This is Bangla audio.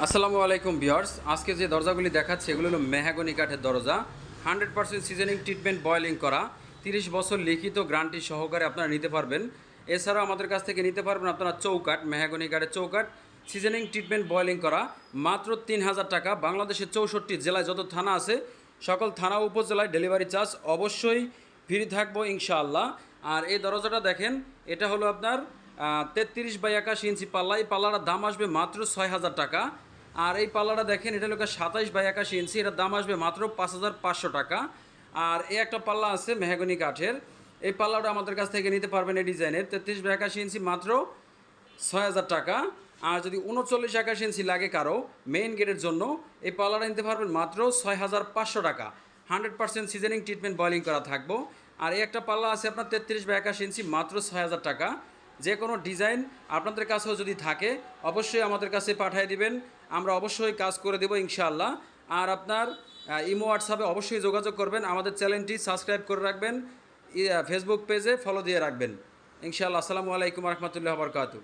আসসালামু আলাইকুম ভিউয়ার্স। আজকে যে দরজাগুলি দেখাচ্ছে এগুলো হলো মেহগনি কাঠের দরজা। 100% সিজনিং ট্রিটমেন্ট বয়েলিং করা, 30 বছর লিখিত গ্যারান্টি সহকারে আপনারা নিতে পারবেন। এছাড়াও আমাদের কাছ থেকে নিতে পারবেন আপনারা চৌকাঠ, মেহগনি কাঠের চৌকাঠ, সিজনিং ট্রিটমেন্ট বয়েলিং করা মাত্র 3000 টাকা। বাংলাদেশের 64 জেলায় যত থানা আছে সকল থানা উপজেলায় ডেলিভারি চার্জ অবশ্যই ফ্রি থাকবো ইনশাআল্লাহ। আর এই দরজাটা দেখেন, এটা হলো আপনার 33/81 ইঞ্চি পাল্লা। এই পাল্লাটার দাম আসবে মাত্র 6000 টাকা। আর এই পাল্লাটা দেখেন, এটা হলো 27/81 ইঞ্চি, এটার দাম আসবে মাত্র 5500 টাকা। আর এই একটা পাল্লা আছে মেহগনি কাঠের, এই পাল্লাটা আমাদের কাছ থেকে নিতে পারবেন এই ডিজাইনের 33/81 ইঞ্চি মাত্র 6000 টাকা। আর যদি 39/81 ইঞ্চি লাগে কারো মেইন গেটের জন্য, এই পাল্লাটা নিতে পারবেন মাত্র 6500 টাকা। 100% সিজনিং ট্রিটমেন্ট বয়েলিং করা থাকবো। আর এই একটা পাল্লা আছে আপনার 33/81 ইঞ্চি মাত্র 6000 টাকা। যে কোনো ডিজাইন আপনাদের কাছেও যদি থাকে অবশ্যই আমাদের কাছে পাঠিয়ে দিবেন, আমরা অবশ্যই কাজ করে দেবো ইনশাআল্লাহ। আর আপনার ইমো হোয়াটসঅ্যাপে অবশ্যই যোগাযোগ করবেন, আমাদের চ্যানেলটি সাবস্ক্রাইব করে রাখবেন, ফেসবুক পেজে ফলো দিয়ে রাখবেন ইনশাআল্লাহ। আসসালামু আলাইকুম রহমতুল্লাহ বরকাতু।